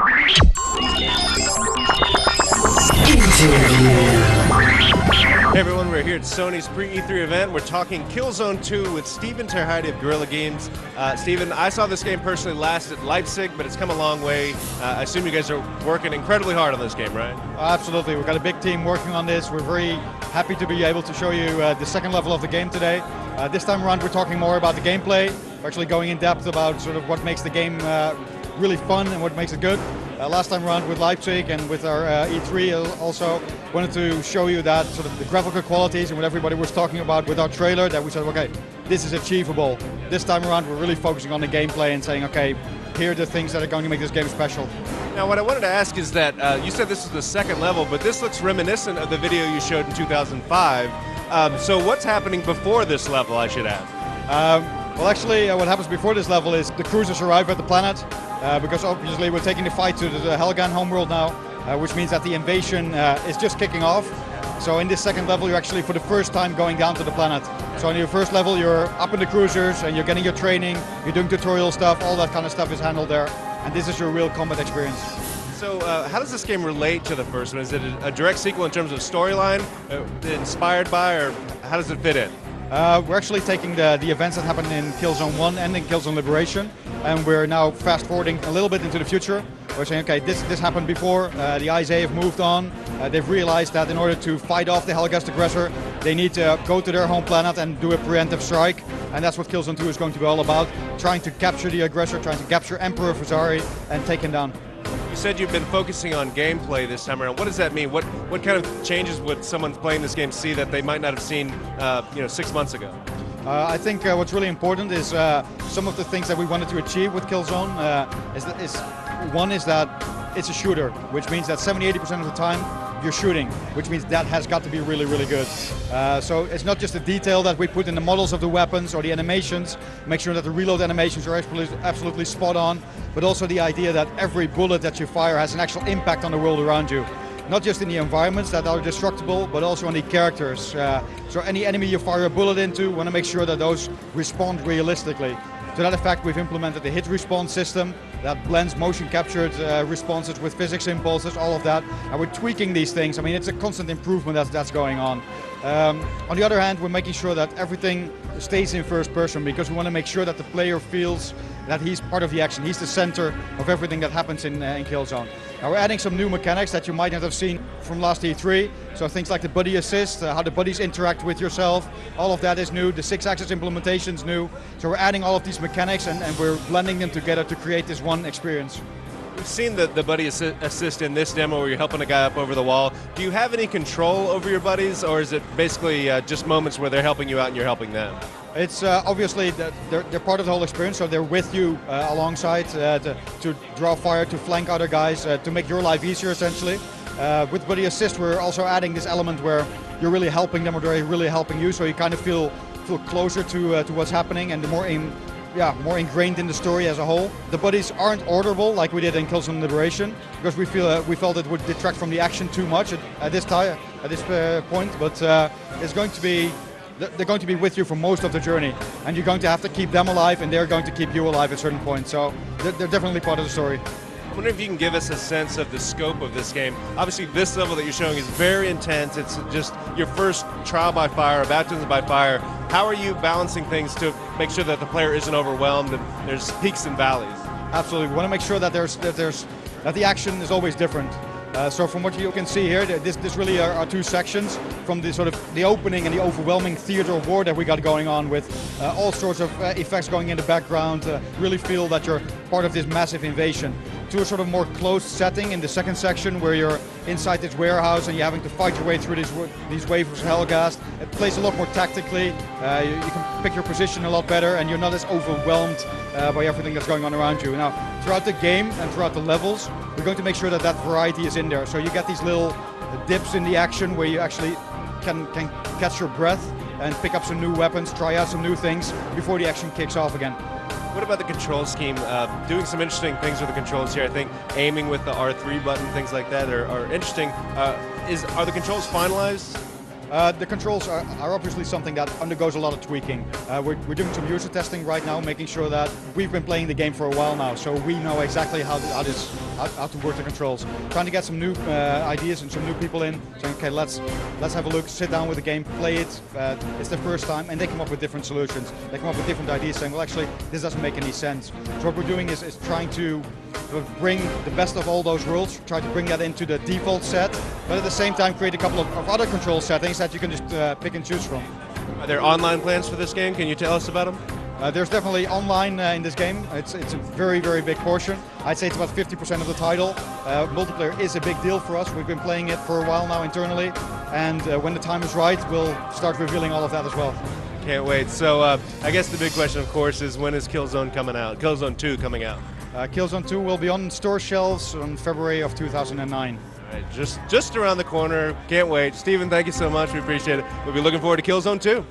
Hey everyone, we're here at Sony's pre-E3 event. We're talking Killzone 2 with Steven Terheide of Guerrilla Games. Steven, I saw this game personally last at Leipzig, but it's come a long way. I assume you guys are working incredibly hard on this game, right? Absolutely. We've got a big team working on this. We're very happy to be able to show you the second level of the game today. This time around we're talking more about the gameplay. We're actually going in depth about sort of what makes the game really fun and what makes it good. Last time around with Leipzig and with our E3 also wanted to show you that sort of the graphical qualities and what everybody was talking about with our trailer, that we said, okay, this is achievable. This time around we're really focusing on the gameplay and saying, okay, here are the things that are going to make this game special. Now what I wanted to ask is that you said this is the second level, but this looks reminiscent of the video you showed in 2005. So what's happening before this level, I should add? Well, actually, what happens before this level is the cruisers arrive at the planet, because obviously we're taking the fight to the Helghan homeworld now, which means that the invasion is just kicking off. So in this second level, you're actually for the first time going down to the planet. So in your first level, you're up in the cruisers and you're getting your training, you're doing tutorial stuff, all that kind of stuff is handled there. And this is your real combat experience. So how does this game relate to the first one? Is it a direct sequel in terms of storyline, inspired by, or how does it fit in? We're actually taking the events that happened in Killzone 1 and in Killzone Liberation, and we're now fast forwarding a little bit into the future. We're saying, okay, this happened before, the ISA have moved on, they've realized that in order to fight off the Helghast aggressor, they need to go to their home planet and do a preemptive strike, and that's what Killzone 2 is going to be all about, trying to capture the aggressor, trying to capture Emperor Fusari and take him down. You said you've been focusing on gameplay this time around. What does that mean? What kind of changes would someone playing this game see that they might not have seen 6 months ago? I think what's really important is some of the things that we wanted to achieve with Killzone. One is that it's a shooter, which means that 70-80% of the time you're shooting, which means that has got to be really, really good. So it's not just the detail that we put in the models of the weapons or the animations, make sure that the reload animations are absolutely spot on, but also the idea that every bullet that you fire has an actual impact on the world around you. Not just in the environments that are destructible, but also on the characters. So any enemy you fire a bullet into, we want to make sure that those respond realistically. To that effect, we've implemented a hit response system that blends motion captured responses with physics impulses, all of that. And we're tweaking these things. I mean, it's a constant improvement that's going on. On the other hand, we're making sure that everything stays in first person, because we want to make sure that the player feels that he's part of the action. He's the center of everything that happens in Killzone. Now we're adding some new mechanics that you might not have seen from last E3. So things like the buddy assist, how the buddies interact with yourself, all of that is new. The 6-axis implementation is new. So we're adding all of these mechanics and we're blending them together to create this one experience. We've seen the buddy assist in this demo where you're helping a guy up over the wall. Do you have any control over your buddies, or is it basically just moments where they're helping you out and you're helping them? It's obviously they're part of the whole experience, so they're with you alongside to draw fire, to flank other guys, to make your life easier essentially. With buddy assist, we're also adding this element where you're really helping them or they're really helping you, so you kind of feel closer to what's happening and more ingrained in the story as a whole. The buddies aren't orderable like we did in Killzone Liberation, because we felt it would detract from the action too much at this point. But it's going to be. They're going to be with you for most of the journey, and you're going to have to keep them alive, and they're going to keep you alive at certain points. So they're definitely part of the story. I wonder if you can give us a sense of the scope of this game. Obviously, this level that you're showing is very intense. It's just your first trial by fire, baptism by fire. How are you balancing things to make sure that the player isn't overwhelmed and there's peaks and valleys? Absolutely, we want to make sure that that the action is always different. So from what you can see here, this really are two sections, from the sort of the opening and the overwhelming theater of war that we got going on, with all sorts of effects going in the background. Really feel that you're part of this massive invasion, to a sort of more closed setting in the second section where you're inside this warehouse and you're having to fight your way through these waves of Helghast. It plays a lot more tactically. You can pick your position a lot better, and you're not as overwhelmed by everything that's going on around you. Now, throughout the game and throughout the levels, we're going to make sure that that variety is in there. So you get these little dips in the action where you actually can catch your breath and pick up some new weapons, try out some new things before the action kicks off again. What about the control scheme? Doing some interesting things with the controls here. I think aiming with the R3 button, things like that are interesting. Are the controls finalized? The controls are obviously something that undergoes a lot of tweaking. We're doing some user testing right now, making sure that we've been playing the game for a while now, so we know exactly how to work the controls. Trying to get some new ideas and some new people in, saying, okay, let's have a look, sit down with the game, play it. It's the first time, and they come up with different solutions. They come up with different ideas, saying, well, actually, this doesn't make any sense. So what we're doing is trying to bring the best of all those worlds, try to bring that into the default set, but at the same time create a couple of other control settings that you can just pick and choose from. Are there online plans for this game? Can you tell us about them? There's definitely online in this game. It's a very, very big portion. I'd say it's about 50% of the title. Multiplayer is a big deal for us. We've been playing it for a while now internally, and when the time is right, we'll start revealing all of that as well. Can't wait. So I guess the big question, of course, is when is Killzone coming out? Killzone 2 coming out? Killzone 2 will be on store shelves on February of 2009. All right, just around the corner. Can't wait. Steven, thank you so much. We appreciate it. We'll be looking forward to Killzone 2.